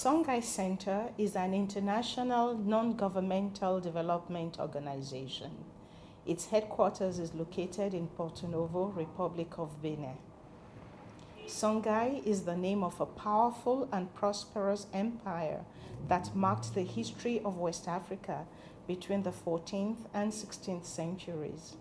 Songhai Center is an international non-governmental development organization. Its headquarters is located in Porto Novo, Republic of Benin. Songhai is the name of a powerful and prosperous empire that marked the history of West Africa between the 14th and 16th centuries.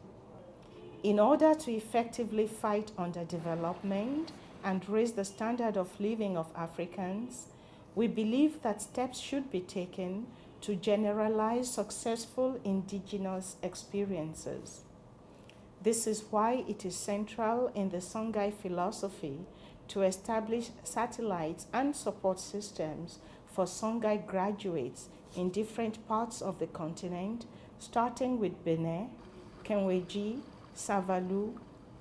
In order to effectively fight underdevelopment and raise the standard of living of Africans, we believe that steps should be taken to generalize successful indigenous experiences. This is why it is central in the Songhai philosophy to establish satellites and support systems for Songhai graduates in different parts of the continent, starting with Benin, Kenweji, Savalu,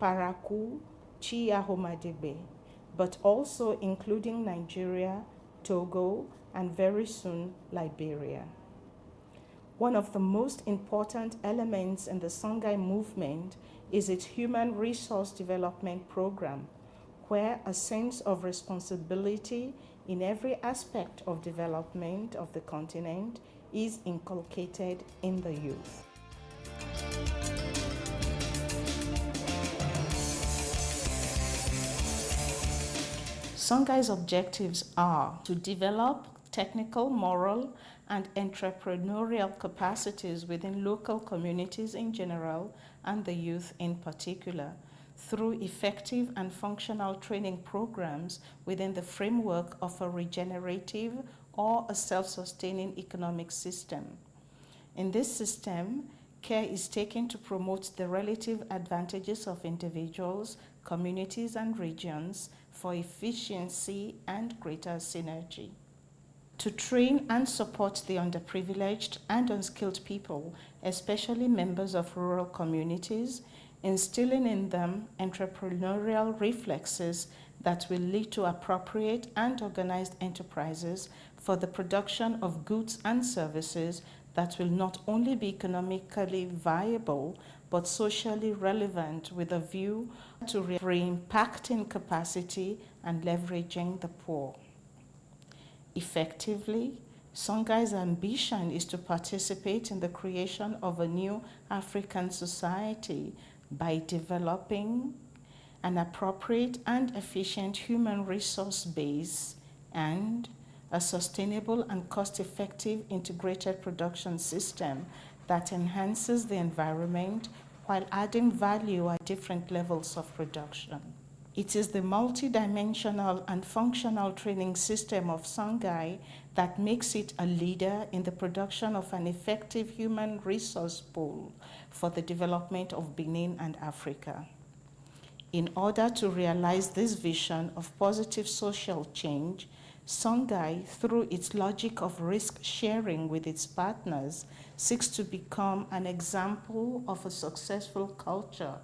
Parakou, Chi-Ahomadebe, but also including Nigeria, Togo, and very soon Liberia. One of the most important elements in the Songhai movement is its human resource development program, where a sense of responsibility in every aspect of development of the continent is inculcated in the youth. Songhai's objectives are to develop technical, moral, and entrepreneurial capacities within local communities in general and the youth in particular, through effective and functional training programs within the framework of a regenerative or a self-sustaining economic system. In this system, care is taken to promote the relative advantages of individuals, communities, and regions for efficiency and greater synergy. To train and support the underprivileged and unskilled people, especially members of rural communities, instilling in them entrepreneurial reflexes that will lead to appropriate and organized enterprises for the production of goods and services that will not only be economically viable, but socially relevant with a view to re-impacting capacity and leveraging the poor. Effectively, Songhai's ambition is to participate in the creation of a new African society by developing an appropriate and efficient human resource base and a sustainable and cost-effective integrated production system that enhances the environment while adding value at different levels of production. It is the multidimensional and functional training system of Songhai that makes it a leader in the production of an effective human resource pool for the development of Benin and Africa. In order to realize this vision of positive social change, Songhai, through its logic of risk sharing with its partners, seeks to become an example of a successful culture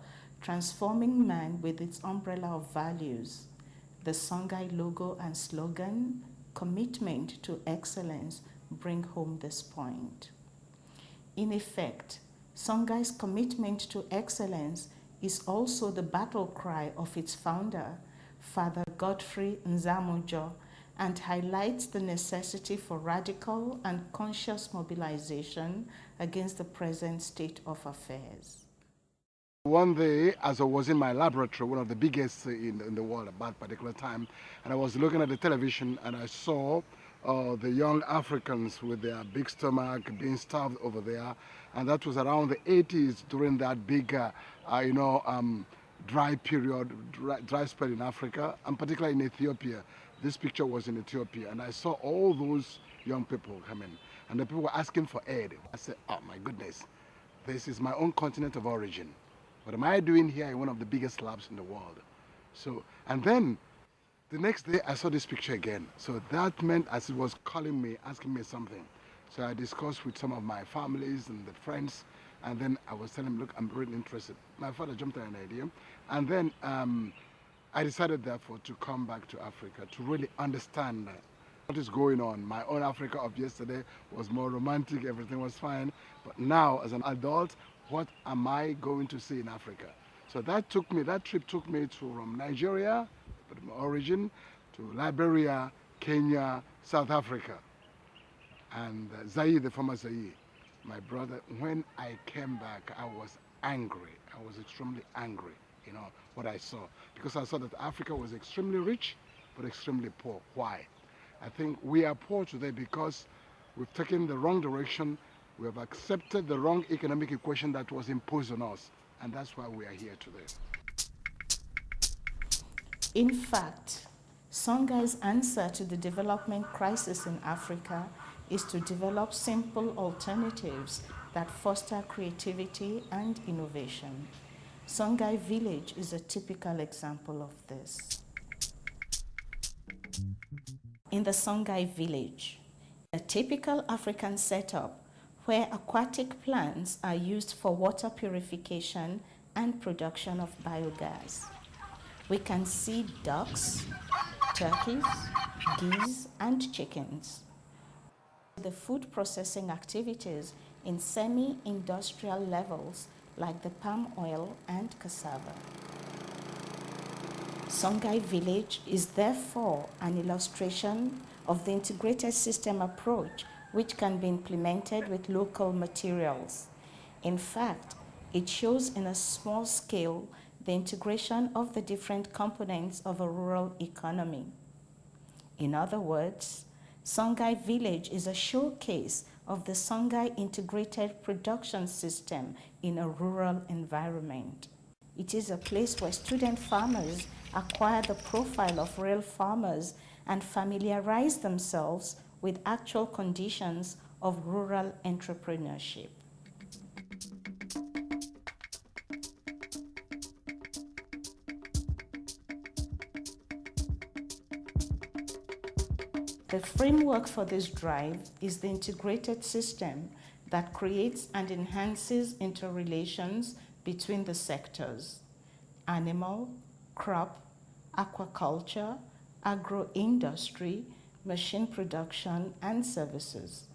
transforming man with its umbrella of values. The Songhai logo and slogan, commitment to excellence, bring home this point. In effect, Songhai's commitment to excellence is also the battle cry of its founder, Father Godfrey Nzamujo, and highlights the necessity for radical and conscious mobilization against the present state of affairs. One day, as I was in my laboratory, one of the biggest in the world at that particular time, and I was looking at the television and I saw the young Africans with their big stomach being starved over there, and that was around the 80s during that big, dry period, dry spell in Africa, and particularly in Ethiopia. This picture was in Ethiopia, and I saw all those young people coming, and the people were asking for aid. I said, oh my goodness, this is my own continent of origin. What am I doing here in one of the biggest labs in the world? So, and then the next day I saw this picture again. So that meant as it was calling me, asking me something. So I discussed with some of my families and the friends, and then I was telling them, look, I'm really interested. My father jumped on an idea, and then I decided therefore to come back to Africa to really understand what is going on. My own Africa of yesterday was more romantic, everything was fine, but now as an adult, what am I going to see in Africa? So that trip took me from Nigeria, my origin, to Liberia, Kenya, South Africa, and Zaire, the former Zaire, my brother, when I came back, I was angry. I was extremely angry, what I saw. Because I saw that Africa was extremely rich, but extremely poor. Why? I think we are poor today because we've taken the wrong direction. We have accepted the wrong economic equation that was imposed on us. And that's why we are here today. In fact, Songhai's answer to the development crisis in Africa is to develop simple alternatives that foster creativity and innovation. Songhai village is a typical example of this. In the Songhai village, a typical African setup where aquatic plants are used for water purification and production of biogas. We can see ducks, turkeys, geese, and chickens. The food processing activities in semi-industrial levels like the palm oil and cassava. Songhai village is therefore an illustration of the integrated system approach which can be implemented with local materials. In fact, it shows in a small scale the integration of the different components of a rural economy. In other words, Songhai village is a showcase of the Songhai integrated production system in a rural environment. It is a place where student farmers acquire the profile of real farmers and familiarize themselves with actual conditions of rural entrepreneurship. The framework for this drive is the integrated system that creates and enhances interrelations between the sectors: animal, crop, aquaculture, agro-industry, machine production, and services.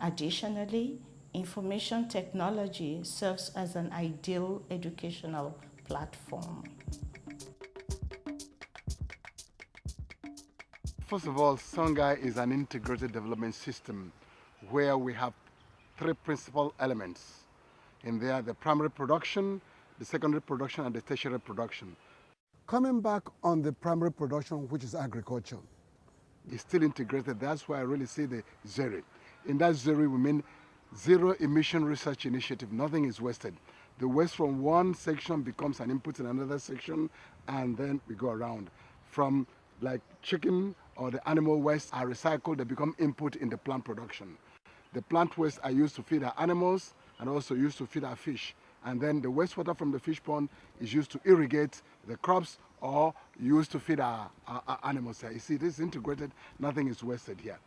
Additionally, information technology serves as an ideal educational platform. First of all, Songhai is an integrated development system where we have three principal elements. In there, the primary production, the secondary production, and the tertiary production. Coming back on the primary production, which is agriculture, is still integrated. That's why I really see the ZERI. In that ZERI, we mean Zero Emission Research Initiative. Nothing is wasted. The waste from one section becomes an input in another section, and then we go around. From like chicken or the animal waste are recycled, they become input in the plant production. The plant waste are used to feed our animals and also used to feed our fish. And then the wastewater from the fish pond is used to irrigate the crops or used to feed our animals. You see, this is integrated, nothing is wasted here.